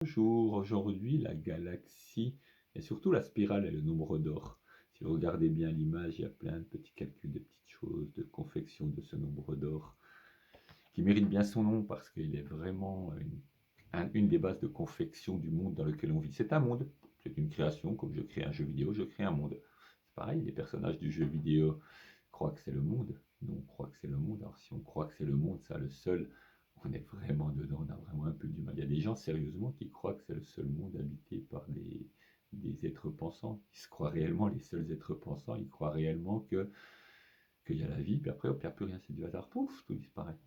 Bonjour, aujourd'hui la galaxie et surtout la spirale et le nombre d'or. Si vous regardez bien l'image, il y a plein de petits calculs, de petites choses, de confection de ce nombre d'or qui mérite bien son nom parce qu'il est vraiment une des bases de confection du monde dans lequel on vit. C'est un monde, c'est une création, comme je crée un jeu vidéo, je crée un monde. C'est pareil, les personnages du jeu vidéo croient que c'est le monde. Nous, on croit que c'est le monde. Alors si on croit que c'est le monde, ça le seul, on est vraiment dedans, on a vraiment un peu du mal. Il y a des gens sérieusement qui croient que c'est le seul monde habité par des êtres pensants. Ils se croient réellement les seuls êtres pensants, ils croient réellement qu'il y a la vie, puis après, hop, il n'y a plus rien, c'est du hasard, pouf, tout disparaît.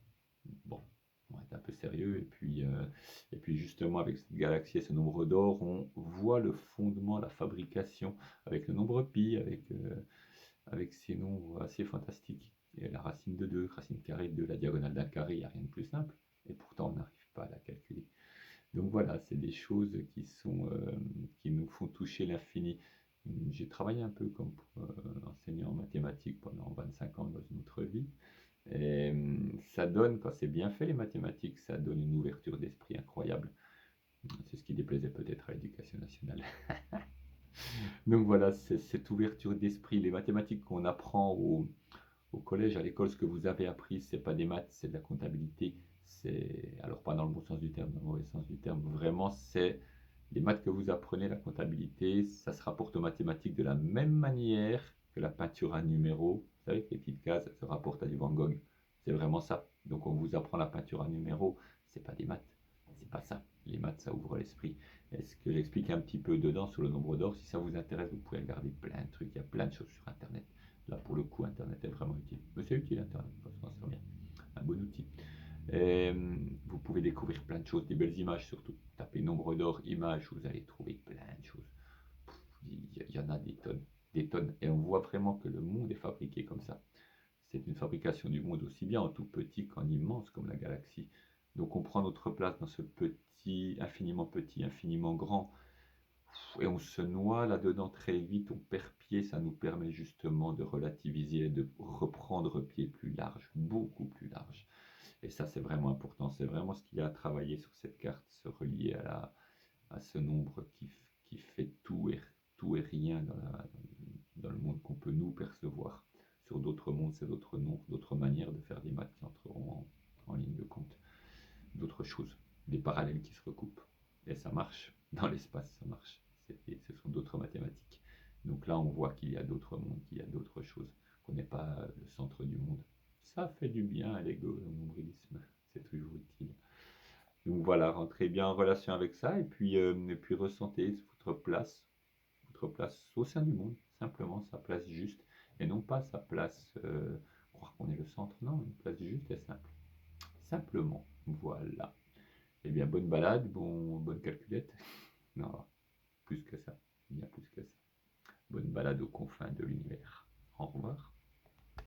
Bon, on va être un peu sérieux, et puis justement avec cette galaxie et ce nombre d'or, on voit le fondement, la fabrication, avec le nombre pi, avec ces nombres assez fantastiques. Et la racine de 2, racine carrée de 2, la diagonale d'un carré, il n'y a rien de plus simple. Et pourtant, on n'arrive pas à la calculer. Donc voilà, c'est des choses qui nous font toucher l'infini. J'ai travaillé un peu comme enseignant en mathématiques pendant 25 ans dans une autre vie. Et ça donne, quand c'est bien fait les mathématiques, ça donne une ouverture d'esprit incroyable. C'est ce qui déplaisait peut-être à l'éducation nationale. Donc voilà, c'est cette ouverture d'esprit. Les mathématiques qu'on apprend au collège, à l'école, ce que vous avez appris, c'est pas des maths, c'est de la comptabilité. C'est alors pas dans le bon sens du terme, dans le mauvais sens du terme. Vraiment, c'est les maths que vous apprenez, la comptabilité, ça se rapporte aux mathématiques de la même manière que la peinture à numéros. Vous savez que les petites cases se rapportent à du Van Gogh. C'est vraiment ça. Donc on vous apprend la peinture à numéros, c'est pas des maths, c'est pas ça. Les maths, ça ouvre l'esprit. Est-ce que j'explique un petit peu dedans sur le nombre d'or? Si ça vous intéresse, vous pouvez regarder plein de trucs. Il y a plein de choses sur Internet. Là, pour le coup, Internet est vraiment utile. Mais c'est utile, Internet, parce qu'on s'en sert bien. Un bon outil. Et, vous pouvez découvrir plein de choses, des belles images surtout. Tapez nombre d'or, images, vous allez trouver plein de choses. Il y en a des tonnes, des tonnes. Et on voit vraiment que le monde est fabriqué comme ça. C'est une fabrication du monde aussi bien en tout petit qu'en immense comme la galaxie. Donc on prend notre place dans ce petit, infiniment grand, et on se noie là-dedans très vite, on perd pied, ça nous permet justement de relativiser et de reprendre pied plus large, beaucoup plus large. Et ça, c'est vraiment important, c'est vraiment ce qu'il y a à travailler sur cette carte, se relier à ce nombre qui fait tout et rien dans le monde qu'on peut nous percevoir. Sur d'autres mondes, c'est d'autres nombres, d'autres manières de faire des maths qui entreront en ligne de compte, d'autres choses, des parallèles qui se recoupent. Et ça marche, dans l'espace, ça marche. Ce sont d'autres mathématiques. Donc là, on voit qu'il y a d'autres mondes, qu'il y a d'autres choses, qu'on n'est pas le centre du monde. Ça fait du bien à l'ego, au nombrilisme, c'est toujours utile. Donc voilà, rentrez bien en relation avec ça et puis ressentez votre place au sein du monde, simplement sa place juste, et non pas sa place, croire qu'on est le centre, non, une place juste et simple. Simplement, voilà. Eh bien, bonne balade, bonne calculette. Non, plus que ça, bien plus que ça. Bonne balade aux confins de l'univers. Au revoir.